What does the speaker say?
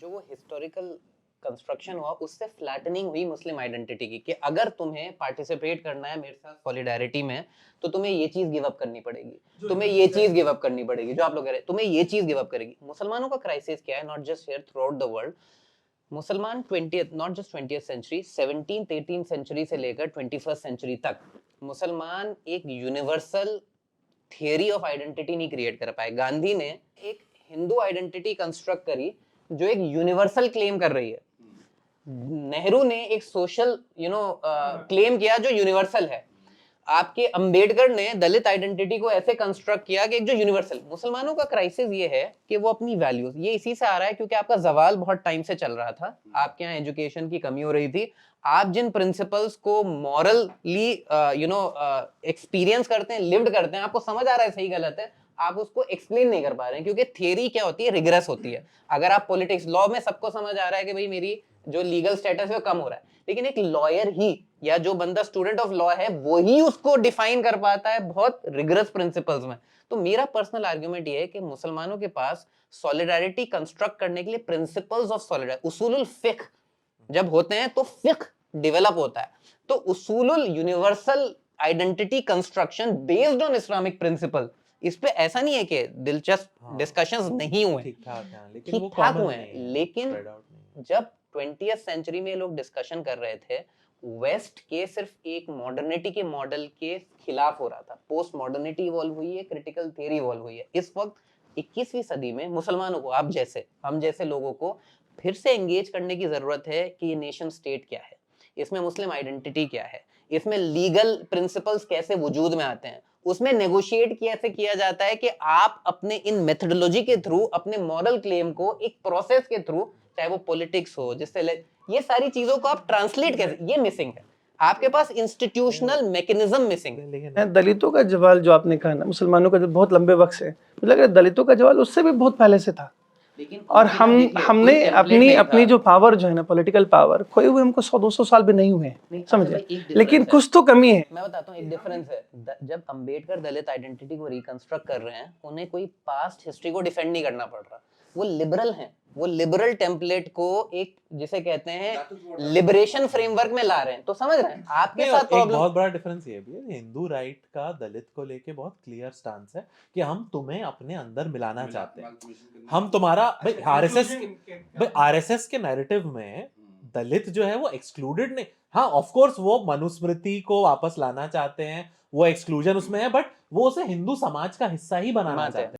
जो वो historical construction हुआ उससे फ्लैटनिंग हुई मुस्लिम आइडेंटिटी की, कि अगर तुम्हें पार्टिसिपेट करना है मेरे साथ सॉलिडारिटी में तो तुम्हें ये चीज गिव अप करनी पड़ेगी, तुम्हें ये चीज गिव अप करनी पड़ेगी, जो आप लोग कह रहे हैं तुम्हें ये चीज गिव अप करेगी। मुसलमानों का क्राइसिस क्या है, not just here, through out the world. मुसलमान 20th not just 20th century, 17th 18th century से लेकर 21st सेंचुरी तक मुसलमान एक यूनिवर्सल थियरी ऑफ आइडेंटिटी नहीं क्रिएट कर पाए। गांधी ने एक हिंदू आइडेंटिटी कंस्ट्रक्ट करी जो एक यूनिवर्सल क्लेम कर रही है। नेहरू ने एक सोशल क्लेम किया जो यूनिवर्सल है। आपके अंबेडकर ने दलित आइडेंटिटी को ऐसे कंस्ट्रक्ट किया कि एक जो यूनिवर्सल। मुसलमानों का क्राइसिस ये है कि वो अपनी वैल्यूज, ये इसी से आ रहा है क्योंकि आपका जवाल बहुत टाइम से चल रहा था, आपके यहाँ एजुकेशन की कमी हो रही थी। आप जिन प्रिंसिपल्स को मॉरली एक्सपीरियंस करते हैं, लिव्ड करते हैं, आपको समझ आ रहा है सही गलत है, आप उसको एक्सप्लेन नहीं कर पा रहे हैं क्योंकि थ्योरी क्या होती है, रिग्रेस होती है। अगर आप पॉलिटिक्स लॉ में सबको समझ आ रहा है कि भाई मेरी जो लीगल स्टेटस है वो कम हो रहा है, लेकिन एक लॉयर ही या जो बंदा स्टूडेंट ऑफ लॉ है वो ही उसको डिफाइन कर पाता है बहुत रिगरस प्रिंसिपल्स में। तो मेरा पर्सनल आर्गुमेंट ये है कि मुसलमानों के पास सॉलिडारिटी कंस्ट्रक्ट करने के लिए प्रिंसिपल्स ऑफ सॉलिडारिटी, उसूलुल फिक्ह जब होते हैं तो फिक्ह डेवलप होता है। तो उसूलुल universal identity construction based on Islamic principle, इस पे ऐसा नहीं है कि दिलचस्प डिस्कशंस नहीं हुए, ठीक ठाक हैं, लेकिन वो ठीक ठाक कॉमन हुए नहीं हैं। है, लेकिन spread out नहीं है। जब 20th सेंचुरी में लोग डिस्कशन कर रहे थे, वेस्ट के सिर्फ एक मॉडर्निटी के मॉडल के खिलाफ हो रहा था। पोस्ट मॉडर्निटी इवॉल्व हुई है, क्रिटिकल थियरी इवॉल्व हुई है। इस वक्त 21वीं सदी में मुसलमानों को, आप जैसे हम जैसे लोगों को फिर से एंगेज करने की जरूरत है कि ये नेशन स्टेट क्या है, इसमें मुस्लिम आइडेंटिटी क्या है, इसमें लीगल प्रिंसिपल्स कैसे वजूद में आते हैं, उसमें नेगोशिएट कैसे किया जाता है कि आप अपने इन मेथोडोलॉजी के थ्रू अपने मॉरल क्लेम को एक प्रोसेस के थ्रू, चाहे वो पॉलिटिक्स हो, जिससे ये सारी चीजों को आप ट्रांसलेट कैसे, ये मिसिंग है। आपके पास इंस्टीट्यूशनल मैकेनिज्म मिसिंग है। लेकिन दलितों का जवाल जो आपने कहा ना, मुसलमानों का जो बहुत लंबे वक्त से, मुझे लग रहा है दलितों का जवाल उससे भी बहुत पहले से था। और हमने अपनी जो पावर जो है ना, पॉलिटिकल पावर, खोए हुए हमको 100-200 साल भी नहीं हुए हैं, समझे, लेकिन कुछ तो कमी है। मैं बताता हूँ एक डिफरेंस है। जब अंबेडकर दलित आइडेंटिटी को रिकंस्ट्रक्ट कर रहे हैं, उन्हें कोई पास्ट हिस्ट्री को डिफेंड नहीं करना पड़ रहा। वो लिबरल हैं, वो लिबरल टेम्पलेट को एक जिसे कहते हैं लिबरेशन फ्रेमवर्क में ला रहे हैं। तो समझ रहे हैं आपके साथ एक प्रॉब्लम बहुत बड़ा डिफरेंस ये भी है, हिंदू राइट का दलित को लेके बहुत क्लियर स्टांस है कि हम तुम्हें अपने अंदर मिलाना चाहते हैं। हम तुम्हारा भाई आरएसएस के नैरेटिव में दलित जो है वो एक्सक्लूडेड नहीं। हाँ ऑफ कोर्स वो मनुस्मृति को वापस लाना चाहते हैं, वो एक्सक्लूजन उसमें है, बट वो उसे हिंदू समाज का हिस्सा ही बनाना चाहते हैं।